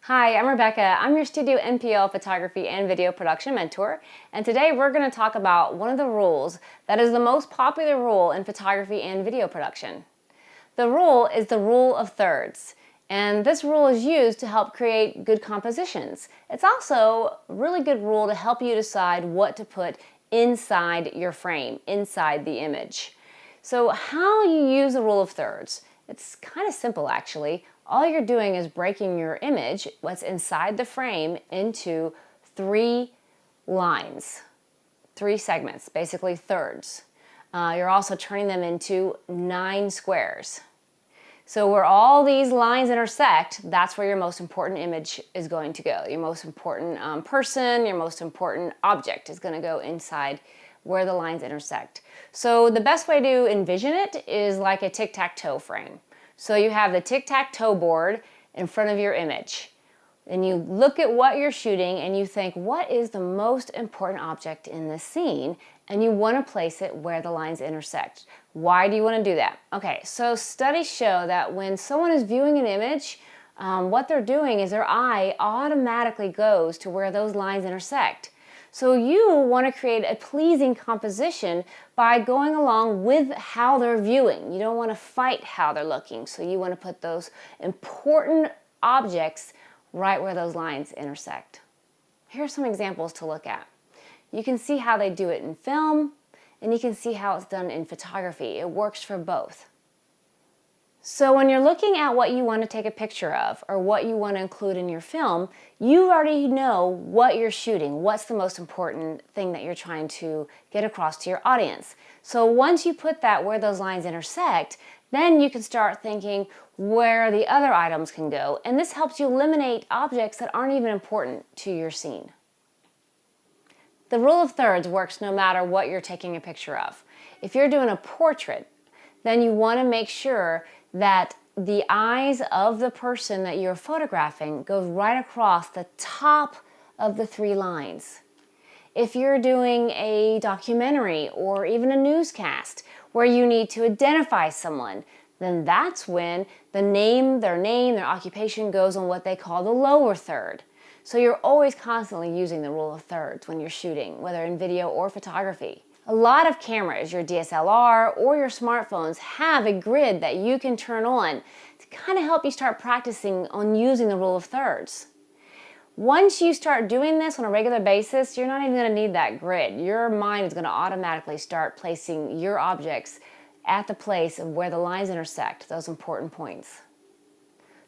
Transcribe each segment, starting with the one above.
Hi, I'm Rebecca. I'm your Studio NPL photography and video production mentor, and today we're going to talk about one of the rules that is the most popular rule in photography and video production. The rule is the rule of thirds, and this rule is used to help create good compositions. It's also a really good rule to help you decide what to put inside your frame, inside the image. So how you use the rule of thirds? It's kind of simple actually. All you're doing is breaking your image, what's inside the frame, into 3 lines, 3 segments, basically thirds. You're also turning them into 9 squares. So where all these lines intersect, that's where your most important image is going to go. Your most important person, your most important object is going to go inside where the lines intersect. So the best way to envision it is like a tic-tac-toe frame. So you have the tic-tac-toe board in front of your image. And you look at what you're shooting and you think, what is the most important object in this scene? And you want to place it where the lines intersect. Why do you want to do that? Okay, so studies show that when someone is viewing an image, what they're doing is their eye automatically goes to where those lines intersect. So you want to create a pleasing composition by going along with how they're viewing. You don't want to fight how they're looking. So you want to put those important objects right where those lines intersect. Here are some examples to look at. You can see how they do it in film, and you can see how it's done in photography. It works for both. So when you're looking at what you want to take a picture of or what you want to include in your film, you already know what you're shooting, what's the most important thing that you're trying to get across to your audience. So once you put that where those lines intersect, then you can start thinking where the other items can go, and this helps you eliminate objects that aren't even important to your scene. The rule of thirds works no matter what you're taking a picture of. If you're doing a portrait, then you want to make sure that the eyes of the person that you're photographing goes right across the top of the 3 lines. If you're doing a documentary or even a newscast where you need to identify someone, then that's when their name, their occupation goes on what they call the lower third. So you're always constantly using the rule of thirds when you're shooting, whether in video or photography. A lot of cameras, your DSLR or your smartphones, have a grid that you can turn on to kind of help you start practicing on using the rule of thirds. Once you start doing this on a regular basis, you're not even going to need that grid. Your mind is going to automatically start placing your objects at the place of where the lines intersect, those important points.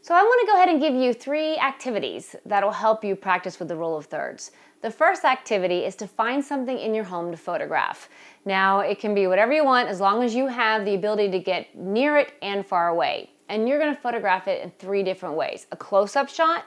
So I want to go ahead and give you 3 activities that will help you practice with the rule of thirds. The first activity is to find something in your home to photograph. Now, it can be whatever you want as long as you have the ability to get near it and far away. And you're going to photograph it in 3 different ways. A close-up shot,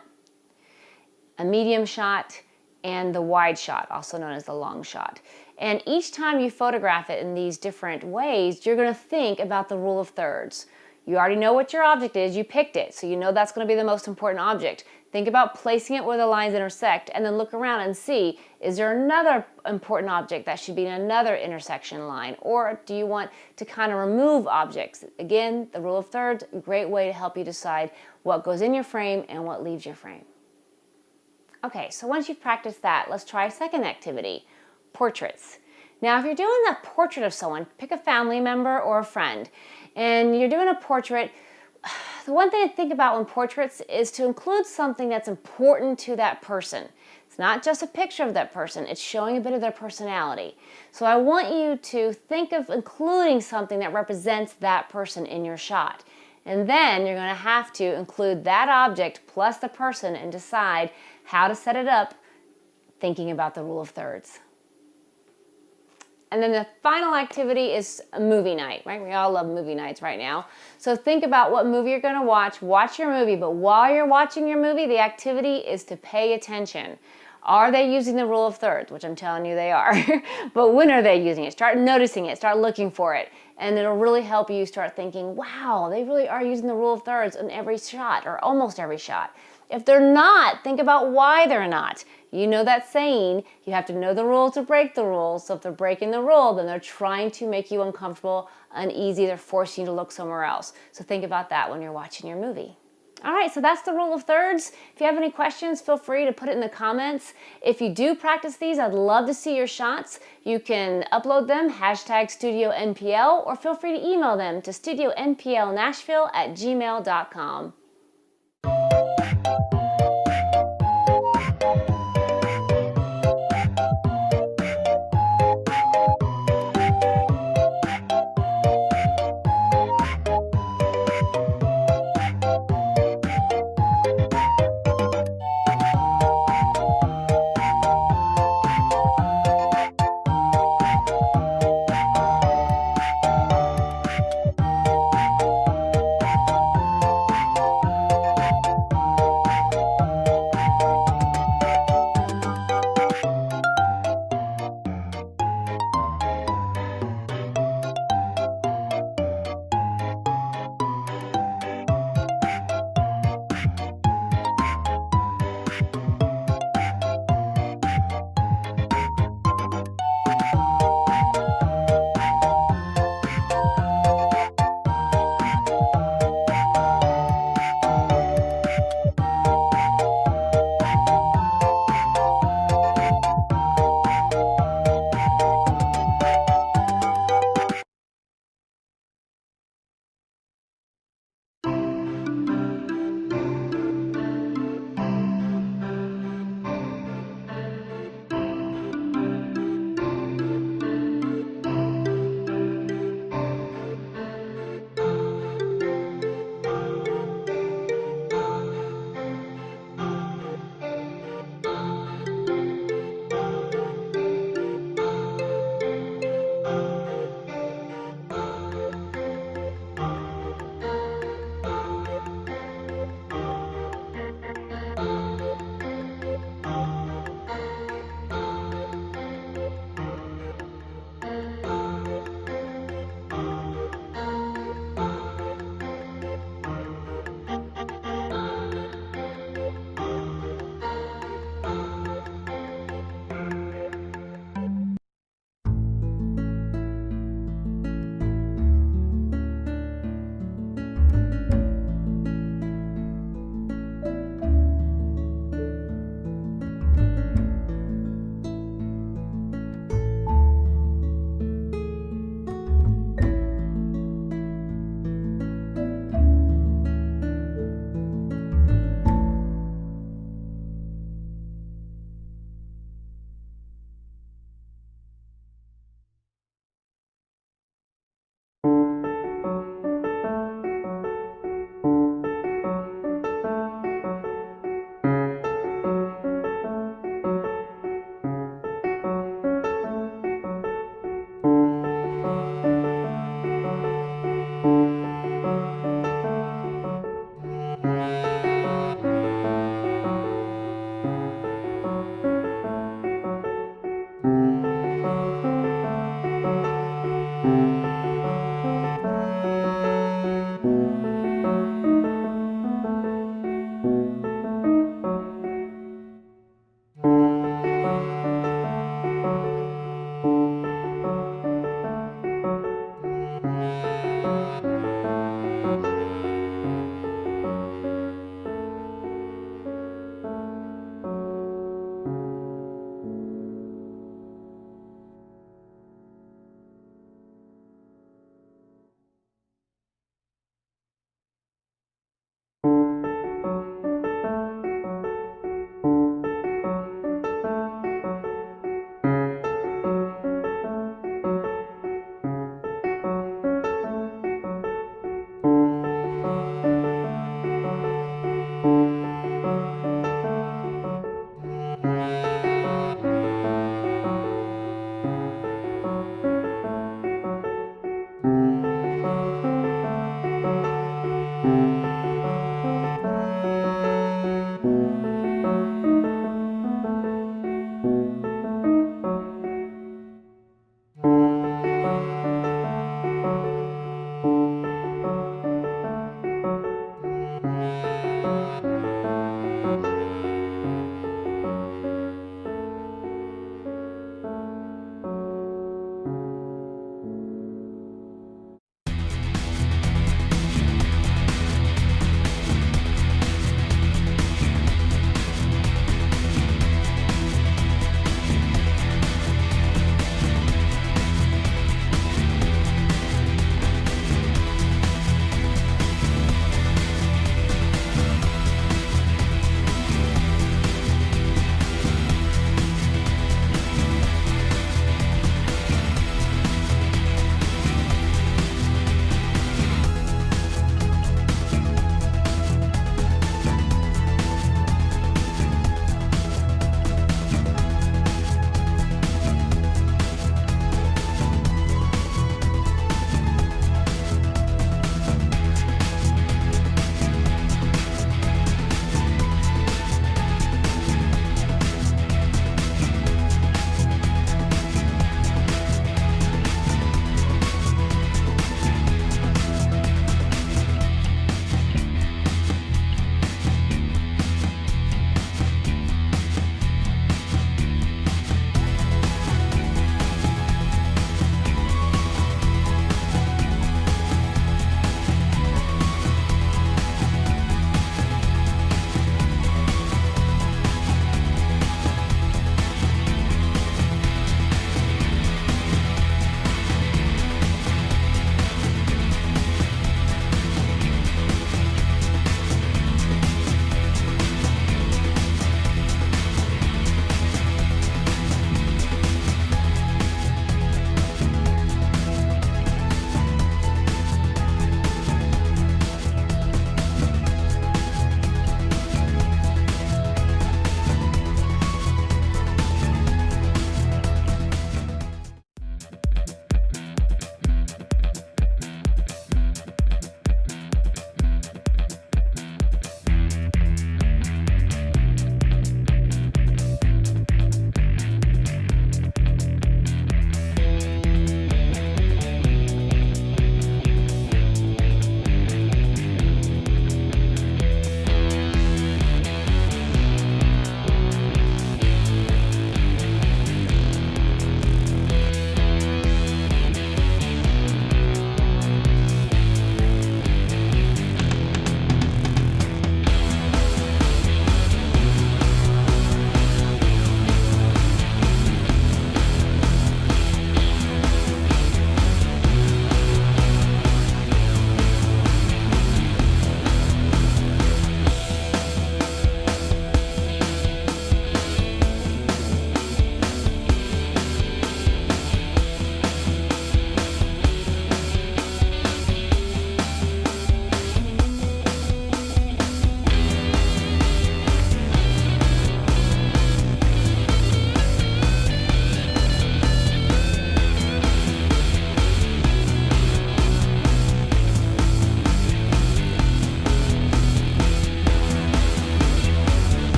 a medium shot, and the wide shot, also known as the long shot. And each time you photograph it in these different ways, you're going to think about the rule of thirds. You already know what your object is, you picked it, so you know that's going to be the most important object. Think about placing it where the lines intersect and then look around and see, is there another important object that should be in another intersection line? Or do you want to kind of remove objects? Again, the rule of thirds, a great way to help you decide what goes in your frame and what leaves your frame. Okay, so once you've practiced that, let's try a second activity, portraits. Now, if you're doing a portrait of someone, pick a family member or a friend, and you're doing a portrait, the one thing to think about when portraits is to include something that's important to that person. It's not just a picture of that person, it's showing a bit of their personality. So I want you to think of including something that represents that person in your shot. And then you're going to have to include that object plus the person and decide how to set it up, thinking about the rule of thirds. And then the final activity is a movie night, right? We all love movie nights right now. So think about what movie you're going to watch your movie, but while you're watching your movie, the activity is to pay attention. Are they using the rule of thirds? Which I'm telling you they are. But when are they using it? Start noticing it, start looking for it. And it'll really help you start thinking, wow, they really are using the rule of thirds in every shot or almost every shot. If they're not, think about why they're not. You know that saying, you have to know the rule to break the rule. So if they're breaking the rule, then they're trying to make you uncomfortable, uneasy, they're forcing you to look somewhere else. So think about that when you're watching your movie. All right, so that's the rule of thirds. If you have any questions, feel free to put it in the comments. If you do practice these, I'd love to see your shots. You can upload them, hashtag Studio NPL, or feel free to email them to studionplnashville@gmail.com.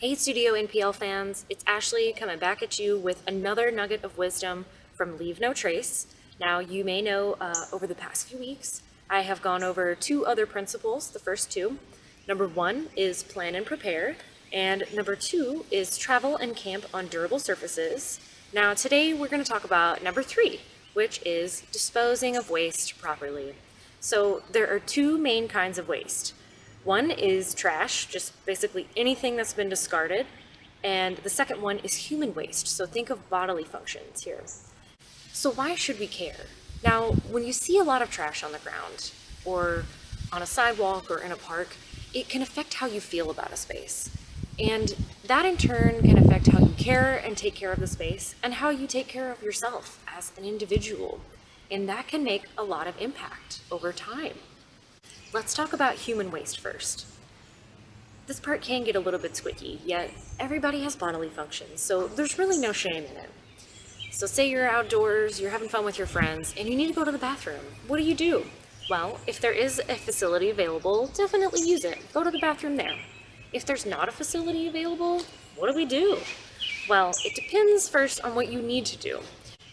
Hey Studio NPL fans, it's Ashley coming back at you with another nugget of wisdom from Leave No Trace. Now you may know over the past few weeks I have gone over two other principles, the first two. Number one is plan and prepare, and number two is travel and camp on durable surfaces. Now today we're going to talk about number three, which is disposing of waste properly. So there are two main kinds of waste. One is trash, just basically anything that's been discarded. And the second one is human waste, so think of bodily functions here. So why should we care? Now, when you see a lot of trash on the ground, or on a sidewalk or in a park, it can affect how you feel about a space. And that in turn can affect how you care and take care of the space, and how you take care of yourself as an individual. And that can make a lot of impact over time. Let's talk about human waste first. This part can get a little bit squicky, yet everybody has bodily functions, so there's really no shame in it. So say you're outdoors, you're having fun with your friends, and you need to go to the bathroom. What do? Well, if there is a facility available, definitely use it. Go to the bathroom there. If there's not a facility available, what do? Well, it depends first on what you need to do.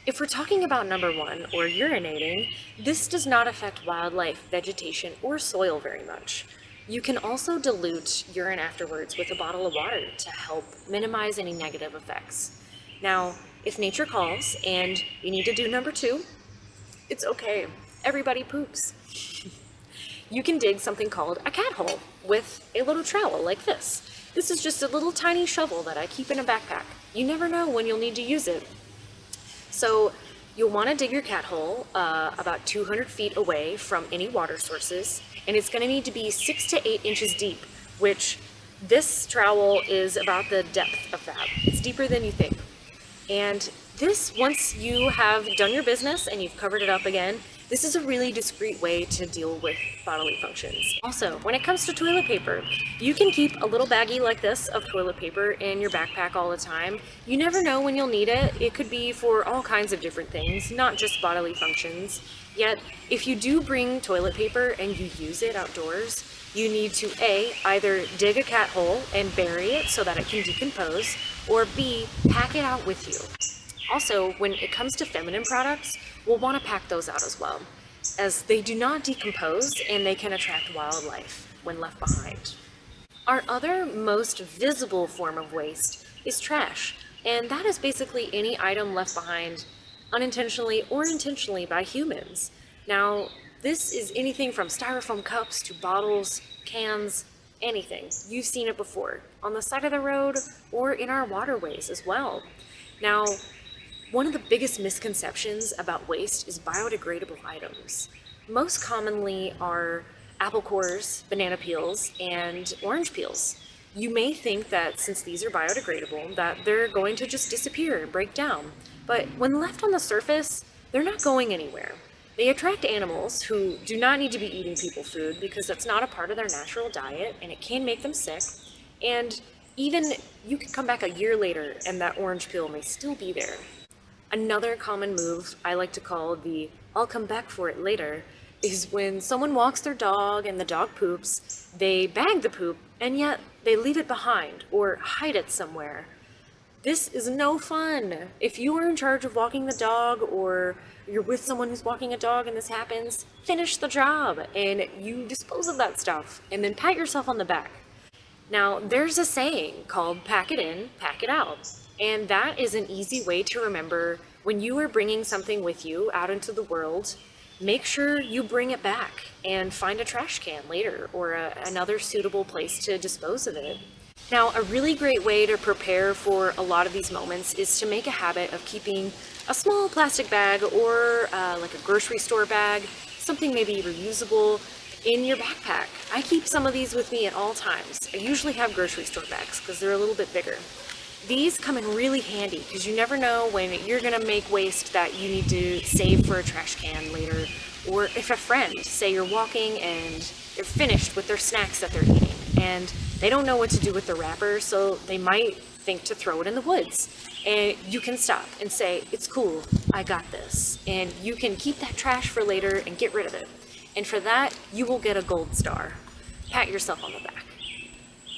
If we're talking about number one, or urinating, this does not affect wildlife, vegetation, or soil very much. You can also dilute urine afterwards with a bottle of water to help minimize any negative effects. Now, if nature calls and you need to do number two, it's okay. Everybody poops. You can dig something called a cat hole with a little trowel like this. This is just a little tiny shovel that I keep in a backpack. You never know when you'll need to use it. So you'll want to dig your cat hole about 200 feet away from any water sources, and it's going to need to be 6 to 8 inches deep, which this trowel is about the depth of that. It's deeper than you think. And this, once you have done your business and you've covered it up again, this is a really discreet way to deal with bodily functions. Also, when it comes to toilet paper, you can keep a little baggie like this of toilet paper in your backpack all the time. You never know when you'll need it. It could be for all kinds of different things, not just bodily functions. Yet, if you do bring toilet paper and you use it outdoors, you need to A, either dig a cat hole and bury it so that it can decompose, or B, pack it out with you. Also, when it comes to feminine products, we'll want to pack those out as well, as they do not decompose and they can attract wildlife when left behind. Our other most visible form of waste is trash, and that is basically any item left behind unintentionally or intentionally by humans. Now, this is anything from styrofoam cups to bottles, cans, anything. You've seen it before, on the side of the road or in our waterways as well. Now, one of the biggest misconceptions about waste is biodegradable items. Most commonly are apple cores, banana peels, and orange peels. You may think that since these are biodegradable, that they're going to just disappear and break down. But when left on the surface, they're not going anywhere. They attract animals who do not need to be eating people food because that's not a part of their natural diet and it can make them sick. And even you can come back a year later and that orange peel may still be there. Another common move I like to call the "I'll come back for it later" is when someone walks their dog and the dog poops, they bag the poop and yet they leave it behind or hide it somewhere. This is no fun. If you are in charge of walking the dog or you're with someone who's walking a dog and this happens, finish the job and you dispose of that stuff and then pat yourself on the back. Now, there's a saying called "pack it in, pack it out." And that is an easy way to remember when you are bringing something with you out into the world, make sure you bring it back and find a trash can later or another suitable place to dispose of it. Now, a really great way to prepare for a lot of these moments is to make a habit of keeping a small plastic bag or like a grocery store bag, something maybe reusable, in your backpack. I keep some of these with me at all times. I usually have grocery store bags because they're a little bit bigger. These come in really handy because you never know when you're going to make waste that you need to save for a trash can later. Or if a friend, say you're walking and they're finished with their snacks that they're eating and they don't know what to do with the wrapper, so they might think to throw it in the woods. And you can stop and say, "It's cool, I got this." And you can keep that trash for later and get rid of it. And for that, you will get a gold star. Pat yourself on the back.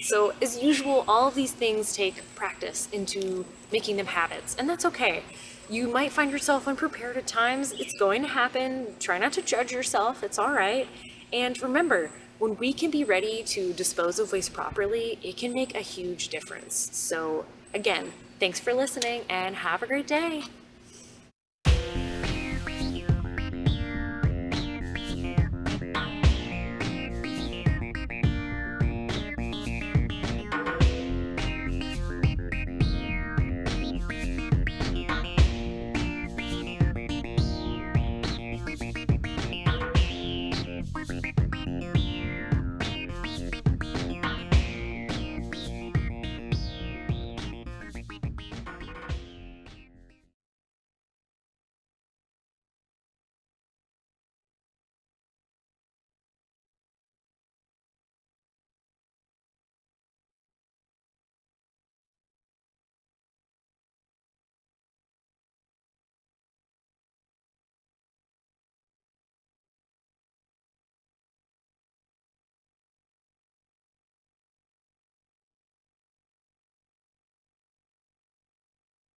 So as usual, all of these things take practice into making them habits, and that's okay. You might find yourself unprepared at times. It's going to happen. Try not to judge yourself. It's all right. And remember, when we can be ready to dispose of waste properly, it can make a huge difference. So again, thanks for listening and have a great day.